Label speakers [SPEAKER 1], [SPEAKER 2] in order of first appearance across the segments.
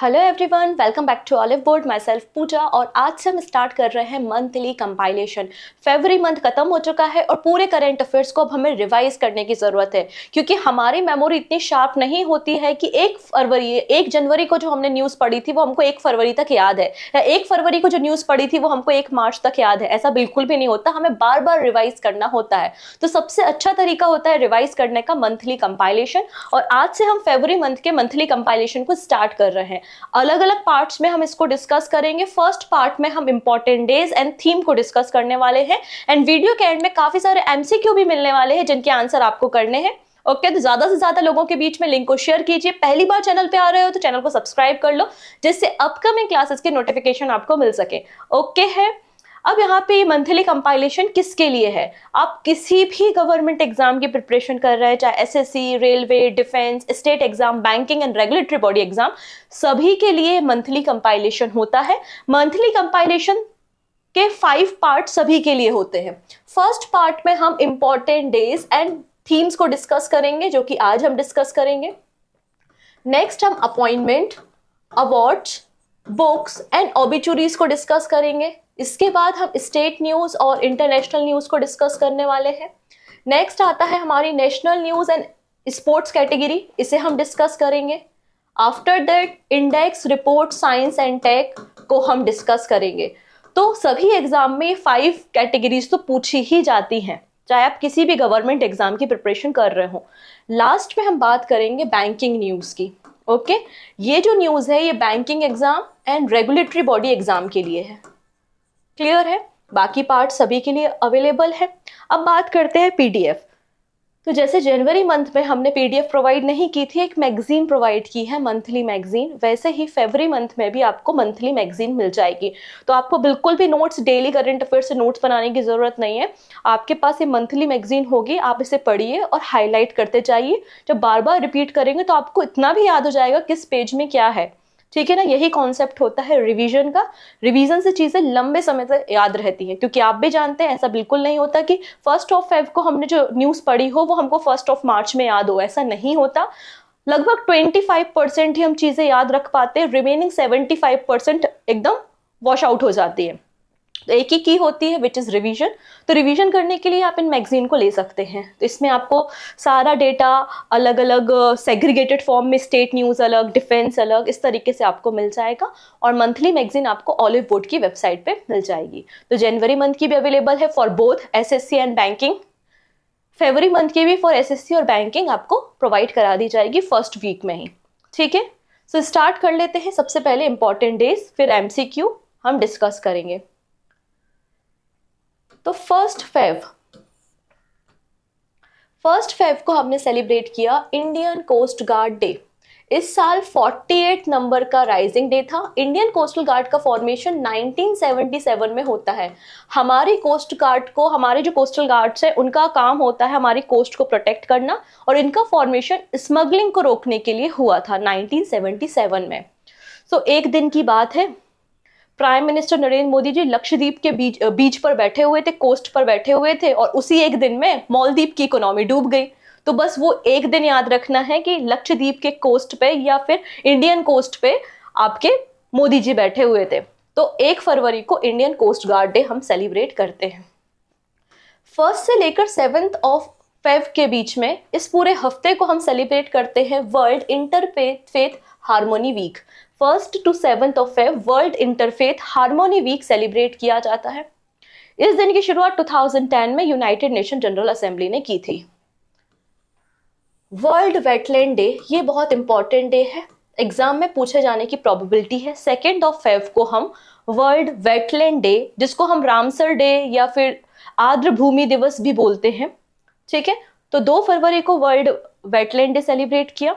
[SPEAKER 1] Hello everyone, welcome back to Oliveboard. Myself Pooja और आज से हम स्टार्ट कर रहे हैं मंथली कंपाइलेशन। फरवरी मंथ खत्म हो चुका है और पूरे करंट अफेयर्स को अब हमें रिवाइज करने की ज़रूरत है, क्योंकि हमारी मेमोरी इतनी शार्प नहीं होती है कि 1 जनवरी को जो हमने न्यूज़ पढ़ी थी वो हमको 1 फरवरी तक याद है, या 1 फरवरी को जो न्यूज़ पढ़ी थी वो हमको 1 मार्च तक याद है। ऐसा बिल्कुल भी नहीं होता, हमें बार बार रिवाइज करना होता है। तो सबसे अच्छा तरीका होता है रिवाइज करने का मंथली कंपाइलेशन, और आज से हम फरवरी मंथ के मंथली कंपाइलेशन को स्टार्ट कर रहे हैं। अलग अलग पार्ट्स में हम इसको डिस्कस करेंगे। फर्स्ट पार्ट में हम इंपॉर्टेंट डेज एंड थीम को डिस्कस करने वाले हैं, एंड वीडियो के एंड में काफी सारे एमसीक्यू भी मिलने वाले हैं जिनके आंसर आपको करने हैं। ओके, तो ज्यादा से ज्यादा लोगों के बीच में लिंक को शेयर कीजिए। पहली बार चैनल पे आ रहे हो तो चैनल को सब्सक्राइब कर लो, जिससे अपकमिंग क्लासेस की नोटिफिकेशन आपको मिल सके। ओके है। अब यहाँ पे मंथली कंपाइलेशन किसके लिए है? आप किसी भी गवर्नमेंट एग्जाम की प्रिपरेशन कर रहे हैं, चाहे SSC, railway, defence, state exam, banking and regulatory body exam, सभी के लिए मंथली कंपाइलेशन होता है। मंथली कंपाइलेशन के 5 पार्ट सभी के लिए होते हैं। फर्स्ट पार्ट में हम इंपॉर्टेंट डेज एंड थीम्स को डिस्कस करेंगे, जो कि आज हम डिस्कस करेंगे। नेक्स्ट हम appointment, awards, books and obituaries को डिस्कस करेंगे। इसके बाद हम स्टेट न्यूज और इंटरनेशनल न्यूज को डिस्कस करने वाले हैं। नेक्स्ट आता है हमारी national news and sports category, इसे हम डिस्कस करेंगे। After that index, report, science and tech को हम डिस्कस करेंगे। तो सभी एग्जाम में 5 कैटेगरीज तो पूछी ही जाती हैं, चाहे आप किसी भी गवर्नमेंट एग्जाम की प्रिपरेशन कर रहे हो। लास्ट में हम बात करेंगे बैंकिंग न्यूज की। ओके, ये जो न्यूज है ये banking exam and regulatory body exam के लिए है। क्लियर है? बाकी पार्ट सभी के लिए अवेलेबल है। अब बात करते हैं पीडीएफ। तो जैसे जनवरी मंथ में हमने पीडीएफ प्रोवाइड नहीं की थी, एक मैगजीन प्रोवाइड की है, मंथली मैगजीन, वैसे ही फरवरी मंथ में भी आपको मंथली मैगजीन मिल जाएगी। तो आपको बिल्कुल भी नोट्स, डेली करंट अफेयर से नोट्स बनाने की जरूरत नहीं है। आपके पास ये मंथली मैगजीन होगी, आप इसे पढ़िए और हाईलाइट करते जाइए। जब बार बार रिपीट करेंगे तो आपको इतना भी याद हो जाएगा किस पेज में क्या है। ठीक है ना? यही कॉन्सेप्ट होता है रिवीजन का। रिवीजन से चीजें लंबे समय तक याद रहती हैं, क्योंकि आप भी जानते हैं ऐसा बिल्कुल नहीं होता कि 1 Feb को हमने जो न्यूज पढ़ी हो वो हमको 1 March में याद हो, ऐसा नहीं होता। लगभग 25% ही हम चीजें याद रख पाते हैं, रिमेनिंग 75% एकदम वॉश आउट हो जाती है। तो एक ही की होती है विच इज रिवीजन। तो रिवीजन करने के लिए आप इन मैगजीन को ले सकते हैं। तो इसमें आपको सारा डेटा अलग अलग सेग्रीगेटेड फॉर्म में, स्टेट न्यूज अलग, डिफेंस अलग, इस तरीके से आपको मिल जाएगा। और मंथली मैगजीन आपको ऑलिव बोर्ड की वेबसाइट पे मिल जाएगी। तो जनवरी मंथ की भी अवेलेबल है for both SSC and banking. February month की भी फॉर एसएससी और बैंकिंग आपको प्रोवाइड करा दी जाएगी फर्स्ट वीक में ही। ठीक है, सो स्टार्ट कर लेते हैं। सबसे पहले इंपॉर्टेंट डेज, फिर एमसीक्यू हम डिस्कस करेंगे। तो 1 फेब को हमने सेलिब्रेट किया इंडियन कोस्ट गार्ड डे। इस साल 48 नंबर का राइजिंग डे था। इंडियन कोस्टल गार्ड का फॉर्मेशन 1977 में होता है। हमारी कोस्ट गार्ड को, हमारे जो कोस्टल गार्ड्स है, उनका काम होता है हमारी कोस्ट को प्रोटेक्ट करना, और इनका फॉर्मेशन स्मगलिंग को रोकने के लिए हुआ था 1977 में। सो एक दिन की बात है, प्राइम मिनिस्टर नरेंद्र मोदी जी लक्षद्वीप के बीच पर बैठे हुए थे, कोस्ट पर बैठे हुए थे, और उसी एक दिन में मालदीव की इकोनॉमी डूब गई। तो बस वो एक दिन याद रखना है कि लक्षद्वीप के कोस्ट पे या फिर इंडियन कोस्ट पे आपके मोदी जी बैठे हुए थे। तो 1 फरवरी को इंडियन कोस्ट गार्ड डे हम सेलिब्रेट करते हैं। 1 से लेकर 7 फेब के बीच में इस पूरे हफ्ते को हम सेलिब्रेट करते हैं world interfaith harmony week. 1 to 7 Feb world interfaith harmony week celebrate किया जाता है। इस दिन की शुरुआत 2010 में यूनाइटेड नेशन जनरल असेंबली ने की थी। वर्ल्ड वेटलैंड डे, ये बहुत इंपॉर्टेंट डे है, एग्जाम में पूछे जाने की प्रोबेबिलिटी है। 2 फेब को हम वर्ल्ड वेटलैंड डे, जिसको हम रामसर डे या फिर आर्द्र भूमि दिवस भी बोलते हैं, ठीक है। तो 2 फरवरी को वर्ल्ड वेटलैंड डे सेलिब्रेट किया।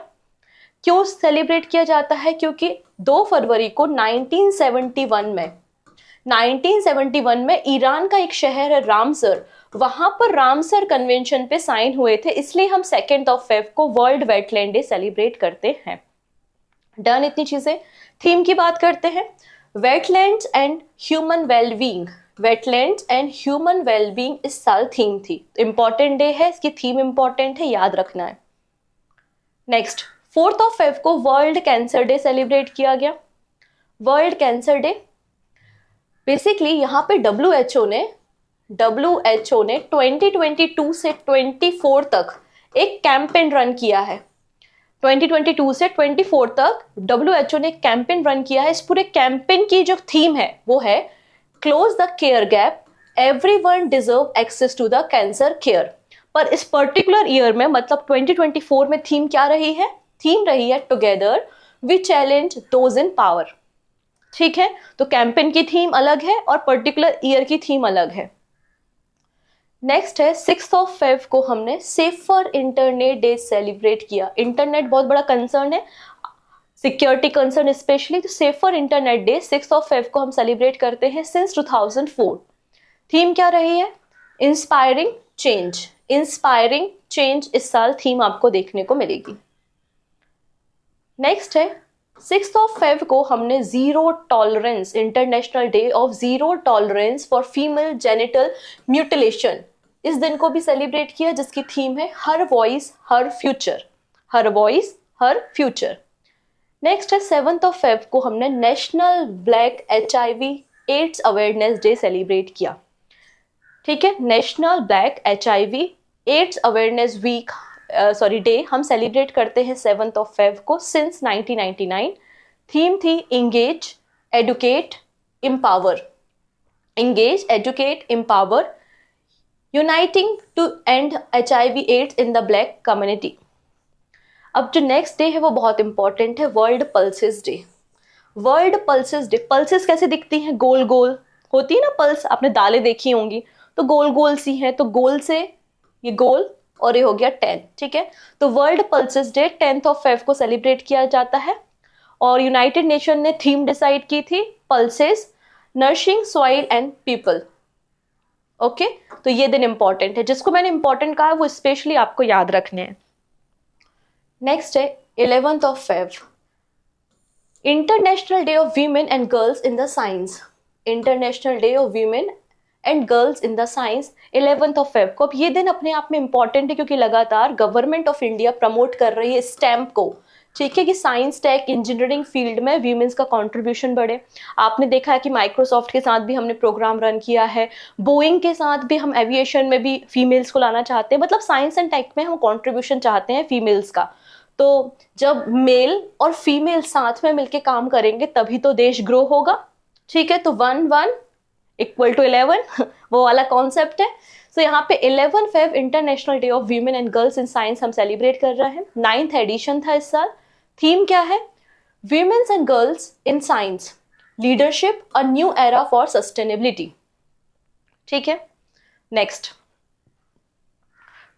[SPEAKER 1] क्यों सेलिब्रेट किया जाता है? क्योंकि 2 फरवरी को 1971 में ईरान का एक शहर है रामसर, वहां पर रामसर कन्वेंशन पे साइन हुए थे, इसलिए हम 2 फेब को वर्ल्ड वेटलैंड डे सेलिब्रेट करते हैं। डन इतनी चीजें। थीम की बात करते हैं, wetlands and human wellbeing. Wetlands and human wellbeing इस साल थीम थी। इंपॉर्टेंट डे है, इसकी थीम इंपॉर्टेंट है, याद रखना है। नेक्स्ट 4 फेब को वर्ल्ड कैंसर डे सेलिब्रेट किया गया। वर्ल्ड कैंसर डे, बेसिकली यहाँ पे WHO ने 2022 से 24 तक एक कैंपेन रन किया है। 2022 से 24 तक WHO ने कैंपेन रन किया है। इस पूरे कैंपेन की जो थीम है वो है close the care gap, everyone deserve access to the cancer care. पर इस पर्टिकुलर ईयर में, मतलब 2024 में थीम क्या रही है? थीम रही है together we challenge those in power. ठीक है, तो कैंपेन की थीम अलग है और पर्टिकुलर ईयर की थीम अलग है। नेक्स्ट है 6 फेब को हमने सेफर इंटरनेट डे सेलिब्रेट किया। इंटरनेट बहुत बड़ा कंसर्न है, सिक्योरिटी कंसर्न स्पेशली, तो सेफर इंटरनेट डे 6 फेब को हम सेलिब्रेट करते हैं सिंस 2004। थीम क्या रही है? Inspiring change. इंस्पायरिंग चेंज इस साल थीम आपको देखने को मिलेगी। नेक्स्ट है 6 फेब को हमने zero tolerance, international day of zero tolerance for female genital mutilation, इस दिन को भी सेलिब्रेट किया, जिसकी थीम है her voice her future. Her voice her future. Next है 7 फेब को हमने national black HIV AIDS awareness day celebrate किया। ठीक है, national black HIV AIDS awareness week day हम सेलिब्रेट करते हैं 7 फेब को सिंस 1999। थीम थी engage educate empower. Engage educate empower, uniting to end HIV AIDS in the black community. अब जो नेक्स्ट डे है वो बहुत इंपॉर्टेंट है, world pulses day. World pulses day, pulses कैसे दिखती हैं? गोल गोल होती है ना पल्स, आपने दालें देखी होंगी, तो गोल गोल सी हैं, तो गोल से ये गोल और ये हो गया 10। ठीक है, तो वर्ल्ड पल्सेस डे 10 फेब को सेलिब्रेट किया जाता है और यूनाइटेड नेशन ने थीम डिसाइड की थी pulses nourishing soil and people. Okay, तो ये दिन इंपॉर्टेंट है, जिसको मैंने इंपॉर्टेंट कहा वो स्पेशली आपको याद रखने हैं। नेक्स्ट है 11 Feb, international day of women and girls in the science. International day of women and girls in the science 11 Feb को। अब ये दिन अपने आप में इंपॉर्टेंट है क्योंकि लगातार गवर्नमेंट ऑफ इंडिया प्रमोट कर रही है स्टेम को। ठीक है, कि साइंस टेक इंजीनियरिंग फील्ड में वीमेंस का कंट्रीब्यूशन बढ़े। आपने देखा है कि माइक्रोसॉफ्ट के साथ भी हमने प्रोग्राम रन किया है, बोइंग के साथ भी हम एविएशन में भी फीमेल्स को लाना चाहते हैं, मतलब साइंस एंड टेक में हम कंट्रीब्यूशन चाहते हैं फीमेल्स का। तो जब मेल और फीमेल साथ में मिलके काम करेंगे तभी तो देश ग्रो होगा। ठीक है, तो 1 1 = 11 वो वाला कॉन्सेप्ट है। तो यहाँ पे 11 Feb international day of women and girls in science हम सेलिब्रेट कर रहे हैं। 9th एडिशन था इस साल। थीम क्या है? Women's and girls in science, leadership, a new era for sustainability. ठीक है, नेक्स्ट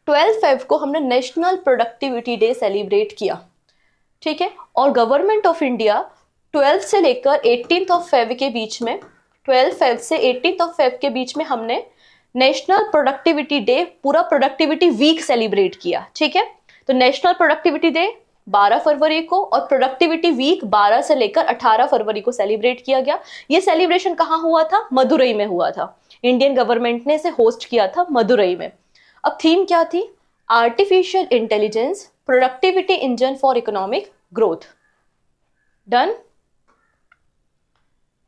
[SPEAKER 1] 12 फेब को हमने नेशनल प्रोडक्टिविटी डे सेलिब्रेट किया। ठीक है, और गवर्नमेंट ऑफ इंडिया 12 से लेकर 18 फेब के बीच में, 12 फेब से 18 फेब के बीच में हमने नेशनल प्रोडक्टिविटी डे, पूरा प्रोडक्टिविटी वीक सेलिब्रेट किया। ठीक है, तो नेशनल प्रोडक्टिविटी डे 12 फरवरी को और प्रोडक्टिविटी वीक 12 से लेकर 18 फरवरी को सेलिब्रेट किया गया। ये सेलिब्रेशन कहाँ हुआ था? मदुरई में हुआ था। इंडियन गवर्नमेंट ने इसे होस्ट किया था मदुरई में। अब थीम क्या थी? Artificial intelligence productivity engine for economic growth. Done.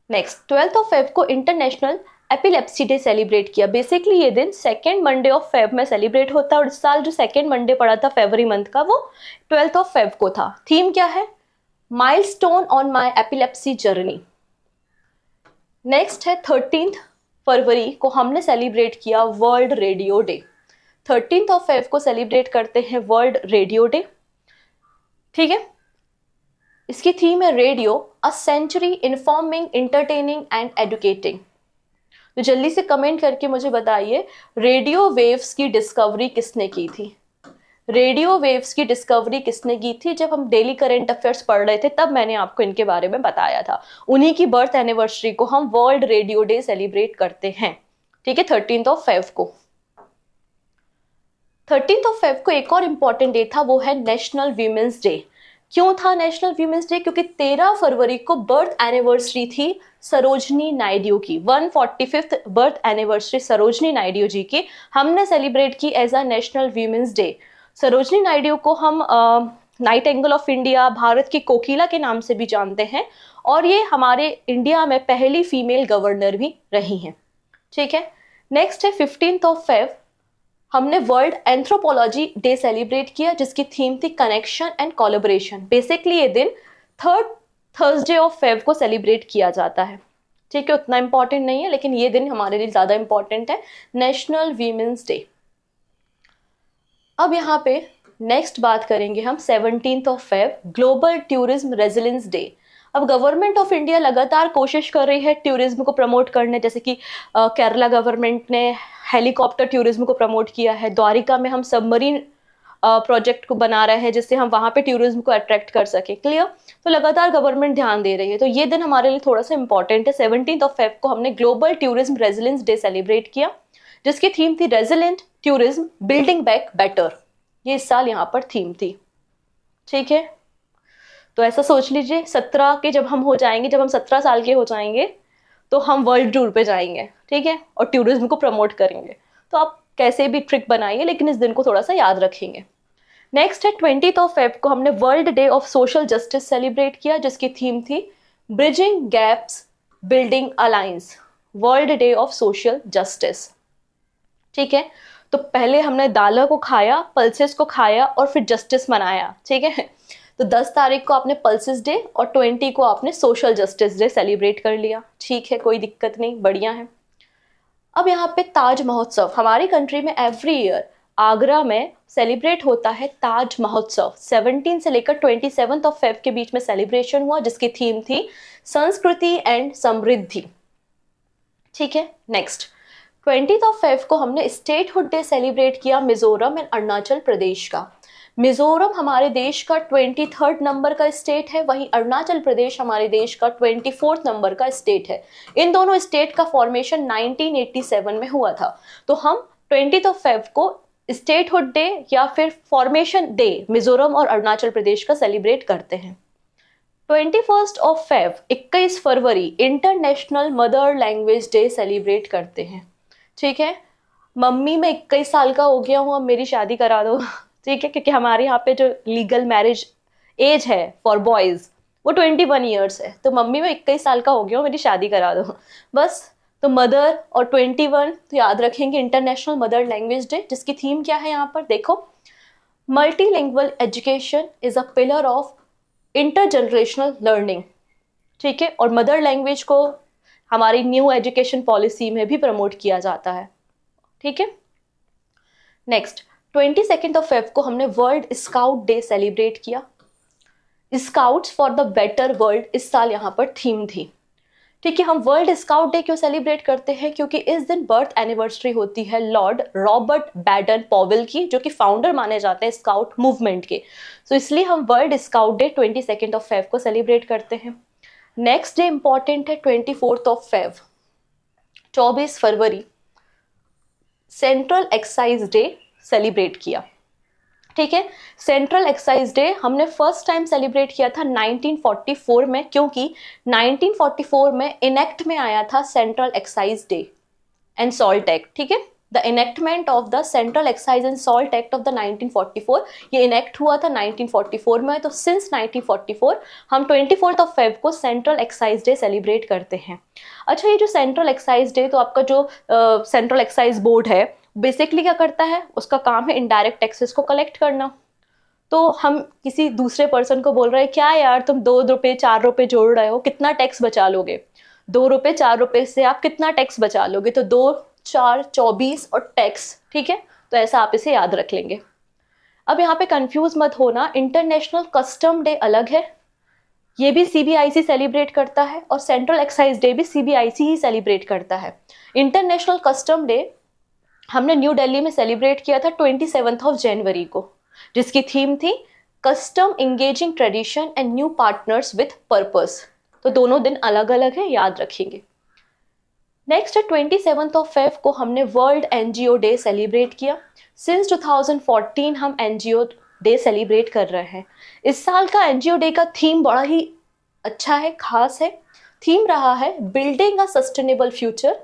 [SPEAKER 1] Next 12 Feb को इंटरनेशनल एपिलेप्सी डे सेलिब्रेट किया। बेसिकली ये दिन 2nd मंडे ऑफ फेब में सेलिब्रेट होता है और इस साल जो 2nd मंडे पड़ा था फरवरी मंथ का वो 12 फेब को था। थीम क्या है? Milestone on my epilepsy journey. Next है 13 फरवरी को हमने सेलिब्रेट किया वर्ल्ड रेडियो डे। 13 फेब को सेलिब्रेट करते हैं वर्ल्ड रेडियो डे। ठीक है, इसकी थीम है radio, a century informing, entertaining and educating. तो जल्दी से कमेंट करके मुझे बताइए, रेडियो वेव्स की डिस्कवरी किसने की थी? रेडियो वेव्स की डिस्कवरी किसने की थी? जब हम डेली करंट अफेयर्स पढ़ रहे थे तब मैंने आपको इनके बारे में बताया था। उन्हीं की बर्थ एनिवर्सरी को हम वर्ल्ड रेडियो डे सेलिब्रेट करते हैं। ठीक है, 13 फेब को। 13 फेब को एक और इंपॉर्टेंट डे था, वो है नेशनल वीमेंस डे। क्यों था नेशनल वीमेंस डे? क्योंकि 13 फरवरी को बर्थ एनिवर्सरी थी सरोजनी नायडू की, 145th birth anniversary Sarojini Naidu ji की हमने सेलिब्रेट की as a national women's day. Sarojini Naidu को हम नाइटिंगेल ऑफ इंडिया, भारत की कोकिला के नाम से भी जानते हैं, और ये हमारे इंडिया में पहली फीमेल गवर्नर भी रही हैं। ठीक है, नेक्स्ट है 15 हमने वर्ल्ड एंथ्रोपोलॉजी डे सेलिब्रेट किया, जिसकी थीम थी कनेक्शन एंड कोलैबोरेशन। बेसिकली ये दिन थर्ड थर्सडे ऑफ फेब को सेलिब्रेट किया जाता है। ठीक है, उतना इंपॉर्टेंट नहीं है, लेकिन ये दिन हमारे लिए ज़्यादा इंपॉर्टेंट है, नेशनल वीमेंस डे। अब यहाँ पे नेक्स्ट बात करेंगे हम 17 Feb, global tourism resilience day. अब गवर्नमेंट ऑफ इंडिया लगातार कोशिश कर रही है टूरिज्म को प्रमोट करने, जैसे कि केरला गवर्नमेंट ने हेलीकॉप्टर टूरिज्म को प्रमोट किया है, द्वारिका में हम सबमरीन प्रोजेक्ट को बना रहे हैं जिससे हम वहाँ पे टूरिज्म को अट्रैक्ट कर सके। क्लियर? तो लगातार गवर्नमेंट ध्यान दे रही है, तो ये दिन हमारे लिए थोड़ा सा इंपॉर्टेंट है। 17 फेब को हमने global tourism resilience day celebrate किया, जिसकी थीम थी resilient tourism building back better. ये इस साल यहाँ पर थीम थी। ठीक है, तो ऐसा सोच लीजिए 17 के जब हम हो जाएंगे, जब हम 17 साल के हो जाएंगे तो हम वर्ल्ड टूर पे जाएंगे। ठीक है, और टूरिज्म को प्रमोट करेंगे। तो आप कैसे भी ट्रिक बनाइए, लेकिन इस दिन को थोड़ा सा याद रखेंगे। नेक्स्ट है 20 फेब को हमने world day of social justice celebrate किया, जिसकी थीम थी bridging gaps building alliance, world day of social justice. ठीक है, तो पहले हमने दालों को खाया, पल्सेस को खाया और फिर जस्टिस मनाया। ठीक है, तो 10 तारीख को आपने पल्सेस डे और 20 को आपने सोशल जस्टिस डे सेलिब्रेट कर लिया। ठीक है, कोई दिक्कत नहीं, बढ़िया है। अब यहाँ पे ताज महोत्सव हमारी कंट्री में एवरी ईयर आगरा में सेलिब्रेट होता है ताज महोत्सव। 17 से लेकर 27 फेब के बीच में सेलिब्रेशन हुआ, जिसकी थीम थी संस्कृति एंड समृद्धि। ठीक है, नेक्स्ट 20 फेब को हमने स्टेटहुड डे सेलिब्रेट किया मिजोरम एंड अरुणाचल प्रदेश का। मिजोरम हमारे देश का 23rd नंबर का स्टेट है, वहीं अरुणाचल प्रदेश हमारे देश का 24th नंबर का स्टेट है। इन दोनों स्टेट का फॉर्मेशन 1987 में हुआ था। तो हम 20 फेब को स्टेटहुड डे या फिर फॉर्मेशन डे मिजोरम और अरुणाचल प्रदेश का सेलिब्रेट करते हैं। 21 फेब 21 फरवरी international mother language day celebrate करते हैं। ठीक है, मम्मी मैं 21 साल का हो गया हूँ, अब मेरी शादी करा दो। ठीक है, क्योंकि हमारे यहाँ पे जो लीगल मैरिज एज है फॉर बॉयज वो 21 ईयर्स है। तो मम्मी मैं 21 साल का हो गया हूँ, मेरी शादी करा दो बस। तो मदर और 21 तो याद रखेंगे, इंटरनेशनल मदर लैंग्वेज डे, जिसकी थीम क्या है यहाँ पर देखो, multilingual education is a pillar of intergenerational learning. ठीक है, और मदर लैंग्वेज को हमारी न्यू एजुकेशन पॉलिसी में भी प्रमोट किया जाता है। ठीक है, नेक्स्ट 22 फेब को हमने वर्ल्ड स्काउट डे सेलिब्रेट किया। Scouts for the better world इस साल यहाँ पर थीम थी। ठीक है, हम वर्ल्ड स्काउट डे क्यों सेलिब्रेट करते हैं? क्योंकि इस दिन बर्थ एनिवर्सरी होती है लॉर्ड रॉबर्ट बैडन पॉवेल की, जो कि फाउंडर माने जाते हैं स्काउट मूवमेंट के। तो इसलिए हम वर्ल्ड स्काउट डे 22 फेब को सेलिब्रेट करते हैं। नेक्स्ट डे इंपॉर्टेंट है 24 फेब, 24 फरवरी सेंट्रल एक्साइज डे सेलिब्रेट किया। ठीक है, सेंट्रल एक्साइज डे हमने फर्स्ट टाइम सेलिब्रेट किया था 1944 में, क्योंकि 1944 में इनेक्ट में आया था central excise day and salt act. ठीक है, the enactment of the central excise and salt act of the 1944, ये इनेक्ट हुआ था 1944 में। तो सिंस 1944 हम 24 फेब को सेंट्रल एक्साइज डे सेलिब्रेट करते हैं। अच्छा, ये जो सेंट्रल एक्साइज डे, तो आपका जो सेंट्रल एक्साइज बोर्ड है बेसिकली क्या करता है, उसका काम है इनडायरेक्ट टैक्सेस को कलेक्ट करना। तो हम किसी दूसरे पर्सन को बोल रहे हैं, क्या यार तुम 2 रुपये 4 रुपये जोड़ रहे हो, कितना टैक्स बचा लोगे? 2 रुपये 4 रुपये से आप कितना टैक्स बचा लोगे? तो 2 4 24 और टैक्स। ठीक है, तो ऐसा आप इसे याद रख लेंगे। अब यहाँ पे कंफ्यूज मत होना, इंटरनेशनल कस्टम डे अलग है, ये भी सीबीआईसी सेलिब्रेट करता है, और सेंट्रल एक्साइज डे भी सीबीआईसी ही सेलिब्रेट करता है। इंटरनेशनल कस्टम डे हमने न्यू दिल्ली में सेलिब्रेट किया था 27 जनवरी को, जिसकी थीम थी custom engaging tradition and new partners with purpose. तो दोनों दिन अलग अलग है, याद रखेंगे। नेक्स्ट है 27 फेब को हमने वर्ल्ड एनजीओ डे सेलिब्रेट किया। सिंस 2014 हम एनजीओ डे सेलिब्रेट कर रहे हैं। इस साल का एनजीओ डे का थीम बड़ा ही अच्छा है, खास है। थीम रहा है building a sustainable future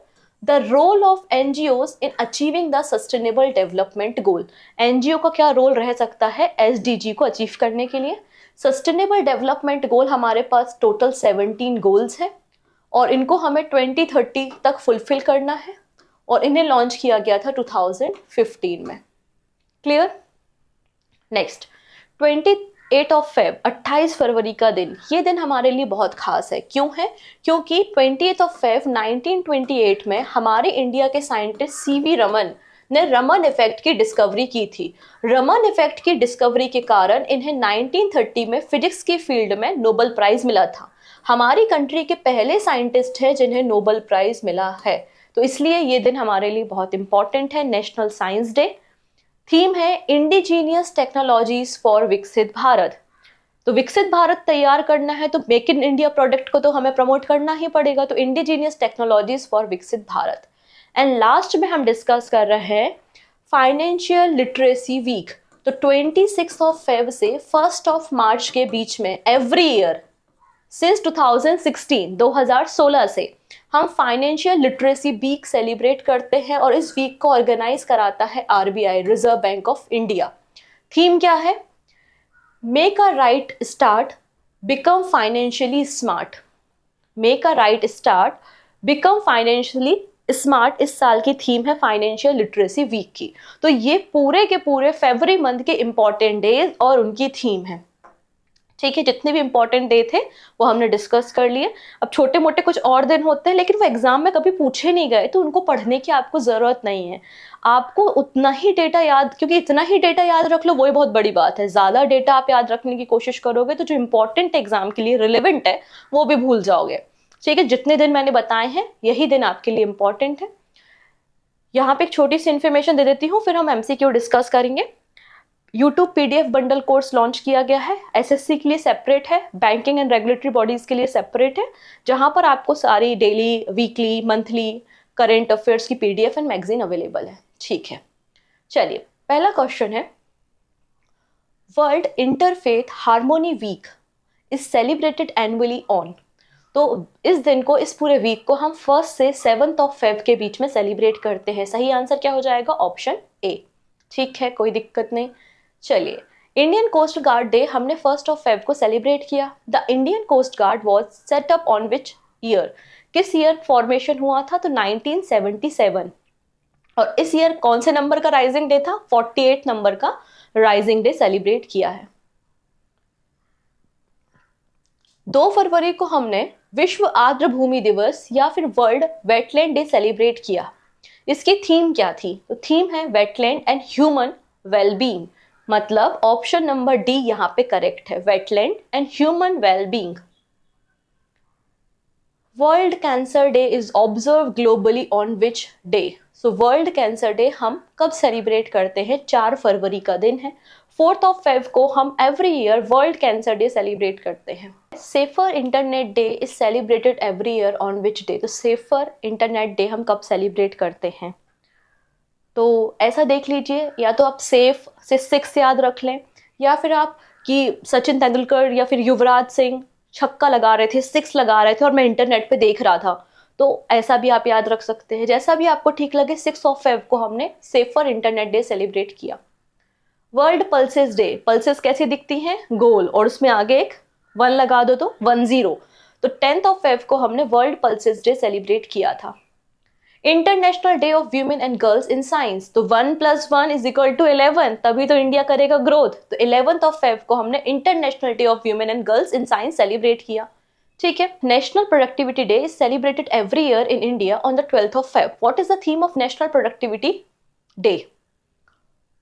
[SPEAKER 1] the role of NGOs in achieving the sustainable development goal. NGO का क्या रोल रह सकता है एसडीजी को अचीव करने के लिए? सस्टेनेबल डेवलपमेंट गोल हमारे पास टोटल 17 गोल्स हैं और इनको हमें 2030 तक फुलफिल करना है और इन्हें लॉन्च किया गया था 2015 में। क्लियर? नेक्स्ट 28 ऑफ फेब 28 फरवरी का दिन, ये दिन हमारे लिए बहुत खास है। क्यों है? क्योंकि 28 ऑफ फेब 1928 में हमारे इंडिया के साइंटिस्ट सीवी रमन ने रमन इफेक्ट की डिस्कवरी की थी। रमन इफेक्ट की डिस्कवरी के कारण इन्हें 1930 में फिजिक्स की फील्ड में नोबेल प्राइज मिला था। हमारी कंट्री के पहले साइंटिस्ट हैं जिन्हें नोबेल प्राइज मिला है, तो इसलिए ये दिन हमारे लिए बहुत इंपॉर्टेंट है, नेशनल साइंस डे। थीम है इंडिजीनियस टेक्नोलॉजीज फॉर विकसित भारत। तो विकसित भारत तैयार करना है तो मेक इन इंडिया प्रोडक्ट को तो हमें प्रमोट करना ही पड़ेगा, तो इंडिजीनियस टेक्नोलॉजीज फॉर विकसित भारत। एंड लास्ट में हम डिस्कस कर रहे हैं फाइनेंशियल लिटरेसी वीक। तो 26 ऑफ फेब से 1 ऑफ मार्च के बीच में एवरी ईयर सिंस 2016 से हम फाइनेंशियल लिटरेसी वीक सेलिब्रेट करते हैं और इस वीक को ऑर्गेनाइज कराता है RBI, reserve bank of India. Theme क्या है? Make a right start, become financially smart. Make a right start, become financially smart इस साल की थीम है फाइनेंशियल लिटरेसी वीक की। तो ये पूरे के पूरे फरवरी मंथ के इंपॉर्टेंट डेज और उनकी थीम है। ठीक है, जितने भी इंपॉर्टेंट डे थे वो हमने डिस्कस कर लिए। अब छोटे मोटे कुछ और दिन होते हैं लेकिन वो एग्जाम में कभी पूछे नहीं गए, तो उनको पढ़ने की आपको जरूरत नहीं है। आपको उतना ही डेटा याद, क्योंकि इतना ही डेटा याद रख लो वही बहुत बड़ी बात है। ज्यादा डेटा आप याद रखने की कोशिश करोगे तो जो इंपॉर्टेंट एग्जाम के लिए रिलेवेंट है वो भी भूल जाओगे। ठीक है, जितने दिन मैंने बताए हैं यही दिन आपके लिए इंपॉर्टेंट है। यहाँ पे एक छोटी सी इन्फॉर्मेशन दे देती हूँ, फिर हम एमसीक्यू डिस्कस करेंगे। YouTube PDF bundle course launch किया गया है। एसएससी के लिए सेपरेट है, बैंकिंग एंड रेगुलेटरी बॉडीज के लिए सेपरेट है, जहां पर आपको सारी daily, weekly, monthly current affairs की पीडीएफ एंड मैगजीन अवेलेबल है। ठीक है, चलिए पहला क्वेश्चन है, world interfaith harmony week is celebrated annually on. तो इस दिन को, इस पूरे वीक को हम 1 से 7 ऑफ फेब के बीच में सेलिब्रेट करते हैं। सही आंसर क्या हो जाएगा? Option A. ठीक है, कोई दिक्कत नहीं। चलिए, इंडियन कोस्ट गार्ड डे हमने 1 ऑफ फेब को सेलिब्रेट किया। The Indian coast guard was set up on which year? किस ईयर फॉर्मेशन हुआ था? तो 1977। और इस ईयर कौन से नंबर का राइजिंग डे था? 48 नंबर का राइजिंग डे सेलिब्रेट किया है। 2 फरवरी को हमने विश्व आर्द्र भूमि दिवस या फिर वर्ल्ड वेटलैंड डे सेलिब्रेट किया। इसकी थीम क्या थी? तो थीम है वेटलैंड एंड ह्यूमन वेलबींग, मतलब ऑप्शन नंबर डी यहाँ पे करेक्ट है, wetland and human wellbeing. World cancer day is observe globally on which day? So world cancer day हम कब सेलिब्रेट करते हैं? 4 फरवरी का दिन है। 4 ऑफ फेब को हम every year world cancer day celebrate करते हैं। Safer internet day is celebrated every year on which day? तो सेफर इंटरनेट डे हम कब सेलिब्रेट करते हैं? तो ऐसा देख लीजिए, या तो आप सेफ से 6 याद रख लें, या फिर आप कि सचिन तेंदुलकर या फिर युवराज सिंह छक्का लगा रहे थे, 6 लगा रहे थे और मैं इंटरनेट पे देख रहा था, तो ऐसा भी आप याद रख सकते हैं। जैसा भी आपको ठीक लगे। 6 ऑफ फेब को हमने सेफर इंटरनेट डे सेलिब्रेट किया। वर्ल्ड पल्सेस डे, पल्सेस कैसी दिखती हैं? गोल, और उसमें आगे एक 1 लगा दो तो 10। तो 10 ऑफ फेब को हमने वर्ल्ड पल्सेस डे सेलिब्रेट किया था। International day of women and girls in science, तो 1 + 1 = 11, तभी तो इंडिया करेगा ग्रोथ। तो 11 ऑफ फेब को हमने international day of women and girls in science celebrate किया। ठीक है, national productivity day is celebrated every year in India on the 12th of Feb. What is the theme of national productivity day?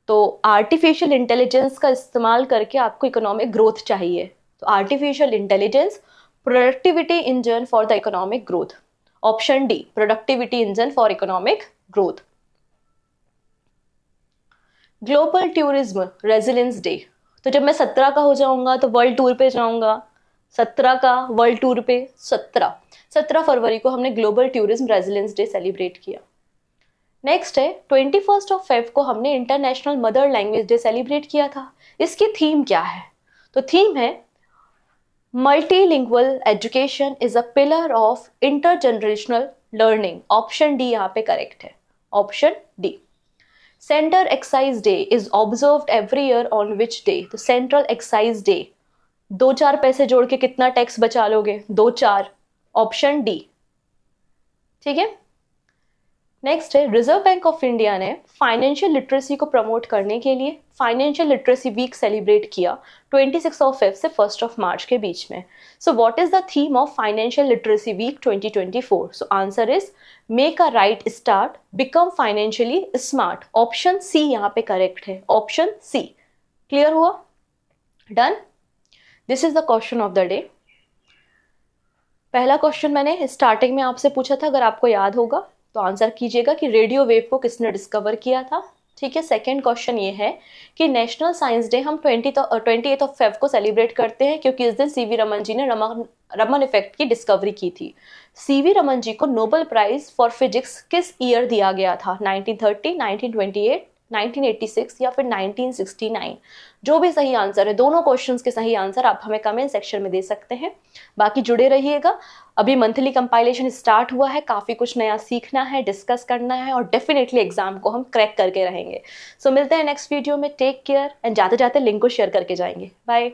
[SPEAKER 1] तो artificial intelligence का इस्तेमाल करके आपको economic growth चाहिए, तो artificial intelligence productivity engine for the economic growth. Option D, productivity engine for economic growth. Global tourism resilience day, तो जब मैं 17 का हो जाऊंगा तो वर्ल्ड टूर पे जाऊंगा। 17 का वर्ल्ड टूर पे 17 फरवरी को हमने global tourism resilience day celebrate किया। नेक्स्ट है 21 ऑफ फेब को हमने international mother language day celebrate किया था। इसकी थीम क्या है? तो थीम है multilingual education is a pillar of intergenerational learning. Option D यहाँ पे करेक्ट है, option D. Centre excise day is observed every year on which day? तो सेंट्रल एक्साइज डे, 2-4 पैसे जोड़ के कितना टैक्स बचा लोगे? 2-4, ऑप्शन डी। ठीक है। नेक्स्ट है, रिजर्व बैंक ऑफ इंडिया ने फाइनेंशियल लिटरेसी को प्रमोट करने के लिए फाइनेंशियल लिटरेसी वीक सेलिब्रेट किया 26 ऑफ फेब से 1 मार्च के बीच में। So what is the theme of financial literacy week 2024? So answer is make a right start, become financially smart. Option C यहाँ पे करेक्ट है, ऑप्शन सी। क्लियर हुआ? Done. This is the question of the day. पहला question मैंने starting में आपसे पूछा था, अगर आपको याद होगा तो आंसर कीजिएगा कि रेडियो वेव को किसने डिस्कवर किया था। ठीक है। सेकंड क्वेश्चन ये है कि नेशनल साइंस डे हम 28 ऑफ फेब को सेलिब्रेट करते हैं क्योंकि इस दिन सीवी रमन जी ने रमन इफेक्ट की डिस्कवरी की थी। सीवी रमन जी को नोबेल प्राइज फॉर फिजिक्स किस ईयर दिया गया था? 1930, 1928, 1986 या फिर 1969? जो भी सही आंसर है, दोनों क्वेश्चंस के सही आंसर आप हमें कमेंट सेक्शन में दे सकते हैं। बाकी जुड़े रहिएगा, अभी मंथली कंपाइलेशन स्टार्ट हुआ है, काफ़ी कुछ नया सीखना है, डिस्कस करना है और डेफिनेटली एग्जाम को हम क्रैक करके रहेंगे। सो मिलते हैं नेक्स्ट वीडियो में। टेक केयर एंड जाते जाते लिंक को शेयर करके जाएंगे। बाय।